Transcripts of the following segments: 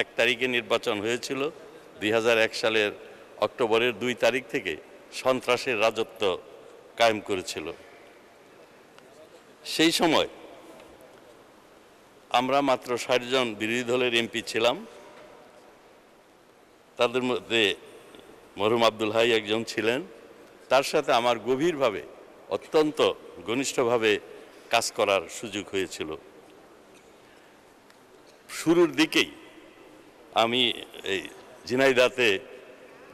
1 তারিখে নির্বাচন হয়েছিল, 2001 সালের অক্টোবরের 2 তারিখ থেকে সন্ত্রাসের রাজত্ব কায়েম করেছিল। সেই সময় আমরা মাত্র 60 জন বিরোধী দলের এমপি ছিলাম। তাদের মধ্যে মরহুম আব্দুল হাই একজন ছিলেন। তার সাথে আমার গভীরভাবে, অত্যন্ত ঘনিষ্ঠভাবে কাজ করার সুযোগ হয়েছিল। শুরুর দিকেই আমি এই ঝিনাইদহে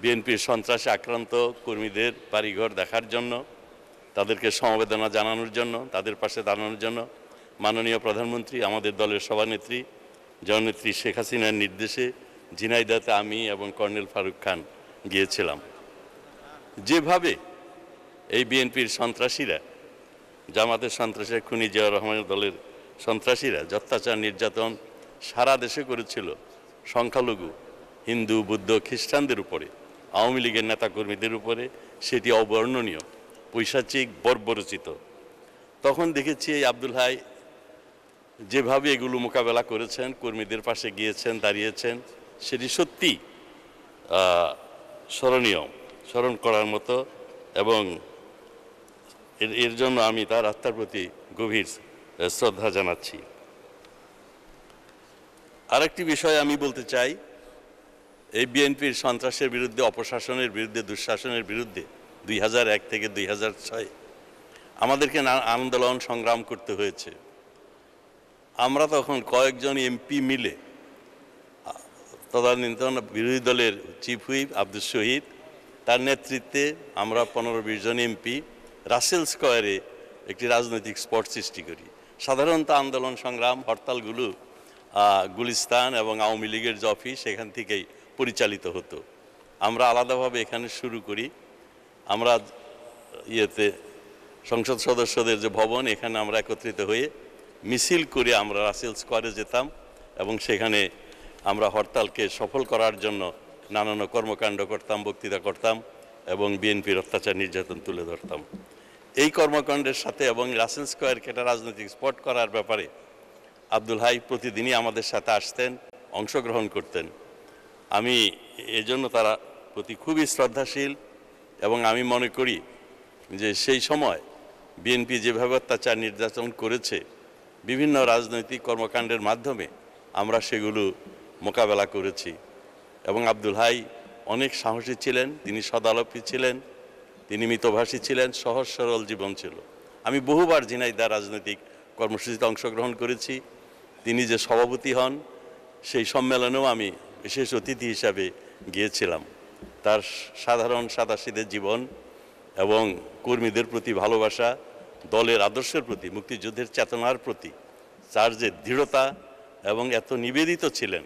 বিএনপির সন্ত্রাসে আক্রান্ত কর্মীদের বাড়িঘর দেখার জন্য, তাদেরকে সমবেদনা জানানোর জন্য, তাদের পাশে দাঁড়ানোর জন্য মাননীয় প্রধানমন্ত্রী, আমাদের দলের সভানেত্রী জননেত্রী শেখ হাসিনার নির্দেশে ঝিনাইদহে আমি এবং কর্নেল ফারুক খান গিয়েছিলাম। যেভাবে এই বিএনপির সন্ত্রাসীরা, জামাতের সন্ত্রাসীরা, খুনি জিয়াউর রহমানের দলের সন্ত্রাসীরা অত্যাচার নির্যাতন সারা দেশে করেছিল সংখ্যালঘু হিন্দু, বৌদ্ধ, খ্রিস্টানদের উপরে, আওয়ামী লীগের নেতাকর্মীদের উপরে, সেটি অবর্ণনীয়, পৈশাচিক, বর্বরচিত। তখন দেখেছি এই আব্দুল হাই যেভাবে এগুলো মোকাবেলা করেছেন, কর্মীদের পাশে গিয়েছেন, দাঁড়িয়েছেন, সেটি সত্যি স্মরণীয়, স্মরণ করার মতো, এবং এর জন্য আমি তার আত্মার প্রতি গভীর শ্রদ্ধা জানাচ্ছি। আরেকটি বিষয় আমি বলতে চাই, এই বিএনপির সন্ত্রাসের বিরুদ্ধে, অপশাসনের বিরুদ্ধে, দুঃশাসনের বিরুদ্ধে 2001 থেকে 2006 আমাদেরকে আন্দোলন সংগ্রাম করতে হয়েছে। আমরা তখন কয়েকজন এমপি মিলে, তদানীন্তন বিরোধী দলের চিফ হুইপ আব্দুল শহীদ, তার নেতৃত্বে আমরা 15-20 জন এমপি রাসেল স্কয়ারে একটি রাজনৈতিক স্পট সৃষ্টি করি। সাধারণত আন্দোলন সংগ্রাম, হরতালগুলো গুলিস্তান এবং আওয়ামী লীগের যে অফিস, সেখান থেকেই পরিচালিত হতো। আমরা আলাদাভাবে এখানে শুরু করি। আমরা সংসদ সদস্যদের যে ভবন, এখানে আমরা একত্রিত হয়ে মিছিল করে আমরা রাসেল স্কয়ারে যেতাম এবং সেখানে আমরা হরতালকে সফল করার জন্য নানান কর্মকাণ্ড করতাম, বক্তৃতা করতাম এবং বিএনপির অত্যাচার নির্যাতন তুলে ধরতাম। এই কর্মকাণ্ডের সাথে এবং রাসেল স্কয়ারকে একটা রাজনৈতিক স্পট করার ব্যাপারে আব্দুল হাই প্রতিদিনই আমাদের সাথে আসতেন, অংশগ্রহণ করতেন। আমি এজন্য তার প্রতি খুবই শ্রদ্ধাশীল, এবং আমি মনে করি যে সেই সময় বিএনপি যেভাবে অত্যাচার নির্যাতন করেছে, বিভিন্ন রাজনৈতিক কর্মকাণ্ডের মাধ্যমে আমরা সেগুলো মোকাবেলা করেছি। এবং আব্দুল হাই অনেক সাহসী ছিলেন, তিনি সদালাপী ছিলেন, তিনি মিতভাষী ছিলেন, সহজ সরল জীবন ছিল। আমি বহুবার ঝিনাইদহ রাজনৈতিক কর্মসূচিতে অংশগ্রহণ করেছি। তিনি যে সভাপতি হন, সেই সম্মেলনেও আমি বিশেষ অতিথি হিসাবে গিয়েছিলাম। তার সাধারণ সাদাসিধে জীবন এবং কর্মীদের প্রতি ভালোবাসা, দলের আদর্শের প্রতি, মুক্তিযুদ্ধের চেতনার প্রতি তার যে দৃঢ়তা এবং এত নিবেদিত ছিলেন,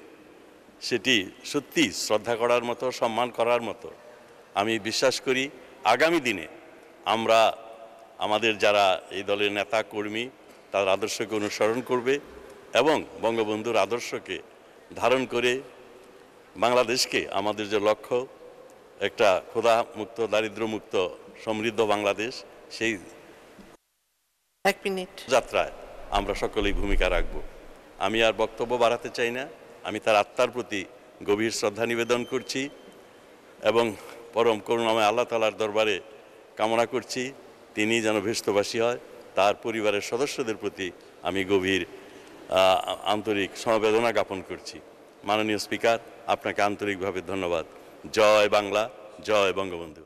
সেটি সত্যি শ্রদ্ধা করার মতো, সম্মান করার মতো। আমি বিশ্বাস করি আগামী দিনে আমরা আমাদের যারা এই দলের নেতা কর্মী, তার আদর্শকে অনুসরণ করবে এবং বঙ্গবন্ধুর আদর্শকে ধারণ করে বাংলাদেশকে, আমাদের যে লক্ষ্য, একটা ক্ষুধা মুক্ত, দারিদ্র্য মুক্ত, সমৃদ্ধ বাংলাদেশ, সেই যাত্রায় আমরা সকলেই ভূমিকা রাখব। আমি আর বক্তব্য বাড়াতে চাই না। আমি তার আত্মার প্রতি গভীর শ্রদ্ধা নিবেদন করছি এবং পরম করুণাময় আল্লাহ তাআলার দরবারে কামনা করছি তিনি যেন ভীষ্টবাসী হয়। তার পরিবারের সদস্যদের প্রতি আমি গভীর আন্তরিক সমবেদনা জ্ঞাপন করছি। মাননীয় স্পিকার, আপনাকে আন্তরিকভাবে ধন্যবাদ। জয় বাংলা, জয় বঙ্গবন্ধু।